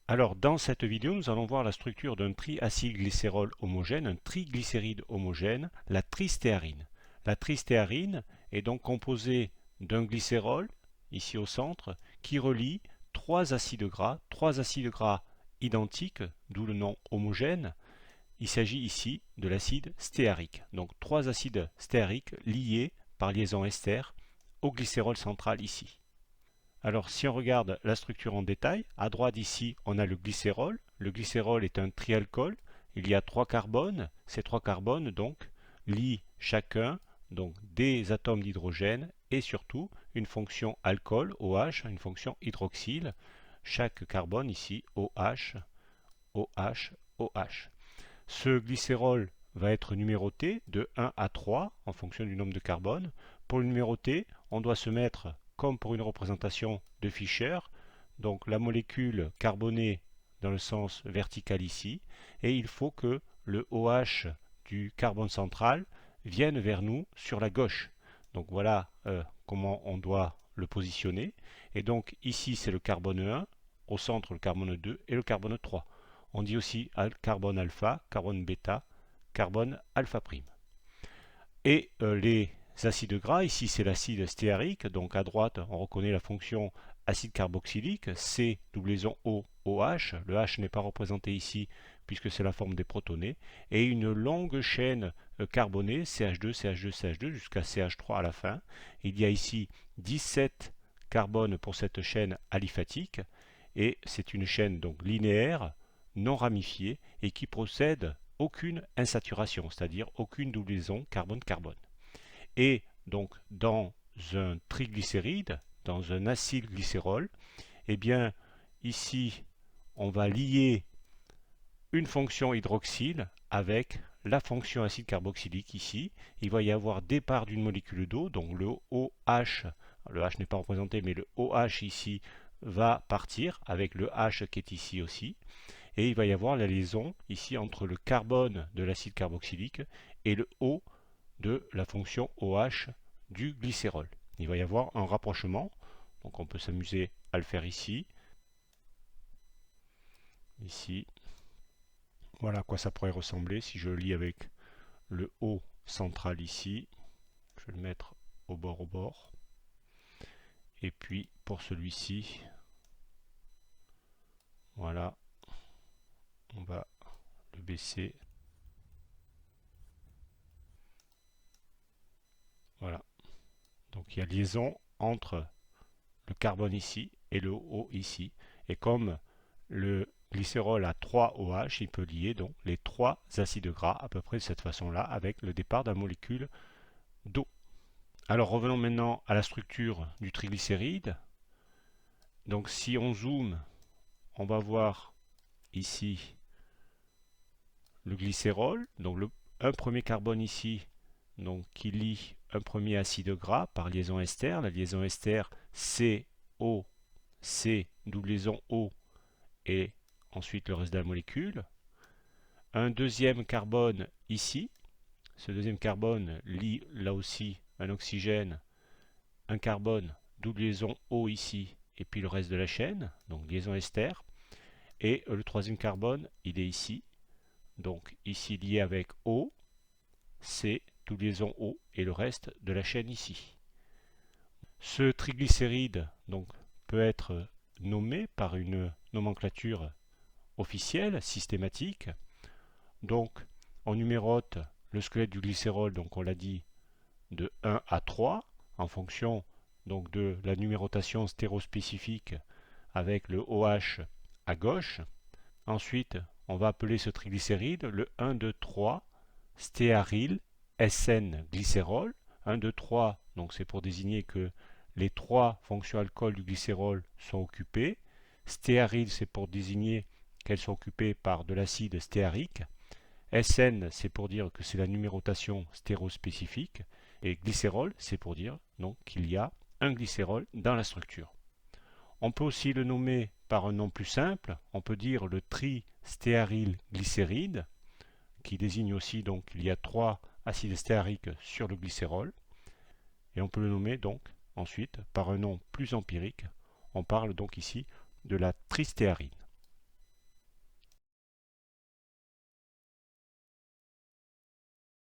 Alors, dans cette vidéo, nous allons voir la structure d'un triacylglycérol homogène, un triglycéride homogène, la tristéarine. La tristéarine est donc composée d'un glycérol, ici au centre, qui relie trois acides gras identiques, d'où le nom homogène. Il s'agit ici de l'acide stéarique. Donc, trois acides stéariques liés par liaison ester au glycérol central ici. Alors si on regarde la structure en détail, à droite ici on a le glycérol. Le glycérol est un trialcool. Il y a trois carbones. Ces trois carbones donc lient chacun donc des atomes d'hydrogène et surtout une fonction alcool OH, une fonction hydroxyle. Chaque carbone ici OH, OH, OH. Ce glycérol va être numéroté de 1 à 3 en fonction du nombre de carbone. Pour le numéroter, on doit se mettre comme pour une représentation de Fischer, donc la molécule carbonée dans le sens vertical ici, et il faut que le OH du carbone central vienne vers nous sur la gauche. Donc voilà comment on doit le positionner. Et donc ici c'est le carbone 1, au centre le carbone 2 et le carbone 3. On dit aussi carbone alpha, carbone bêta, carbone alpha prime. Et les acides gras, ici c'est l'acide stéarique, donc à droite on reconnaît la fonction acide carboxylique, C doublon O OH, le H n'est pas représenté ici puisque c'est la forme des protonés, et une longue chaîne carbonée, CH2, CH2, CH2 jusqu'à CH3 à la fin. Il y a ici 17 carbones pour cette chaîne aliphatique, et c'est une chaîne donc linéaire, non ramifiée, et qui possède aucune insaturation, c'est-à-dire aucune doublon carbone-carbone. Et donc dans un triglycéride, dans un acylglycérol, eh bien ici on va lier une fonction hydroxyle avec la fonction acide carboxylique ici. Il va y avoir départ d'une molécule d'eau, donc le OH, le H n'est pas représenté, mais le OH ici va partir avec le H qui est ici aussi. Et il va y avoir la liaison ici entre le carbone de l'acide carboxylique et le O de la fonction OH du glycérol. Il va y avoir un rapprochement, donc on peut s'amuser à le faire ici, ici. Voilà à quoi ça pourrait ressembler si je le lis avec le O central ici. Je vais le mettre au bord. Et puis pour celui-ci, voilà, on va le baisser. Voilà. Donc il y a liaison entre le carbone ici et le O ici. Et comme le glycérol a 3 OH, il peut lier donc les trois acides gras à peu près de cette façon-là avec le départ de la molécule d'eau. Alors revenons maintenant à la structure du triglycéride. Donc si on zoome, on va voir ici le glycérol, donc un premier carbone ici, donc qui lie un premier acide gras par liaison ester, la liaison ester CO, C doublon O et ensuite le reste de la molécule. Un deuxième carbone ici, ce deuxième carbone lie là aussi un oxygène, un carbone, double O ici, et puis le reste de la chaîne, donc liaison ester. Et le troisième carbone, il est ici, donc ici lié avec O, C, double O, et le reste de la chaîne ici. Ce triglycéride donc, peut être nommé par une nomenclature officielle, systématique. Donc, on numérote le squelette du glycérol, donc on l'a dit, de 1 à 3, en fonction donc de la numérotation stéréospécifique avec le OH à gauche. Ensuite, on va appeler ce triglycéride le 1, 2, 3 stéaryl SN glycérol. 1, 2, 3, donc c'est pour désigner que les trois fonctions alcool du glycérol sont occupées. Stéaryl, c'est pour désigner qu'elles sont occupées par de l'acide stéarique. SN, c'est pour dire que c'est la numérotation stéréospécifique. Et glycérol, c'est pour dire donc qu'il y a un glycérol dans la structure. On peut aussi le nommer par un nom plus simple. On peut dire le tristéarylglycéride, qui désigne aussi donc qu'il y a trois acides stéariques sur le glycérol. Et on peut le nommer donc ensuite par un nom plus empirique. On parle donc ici de la tristéarine.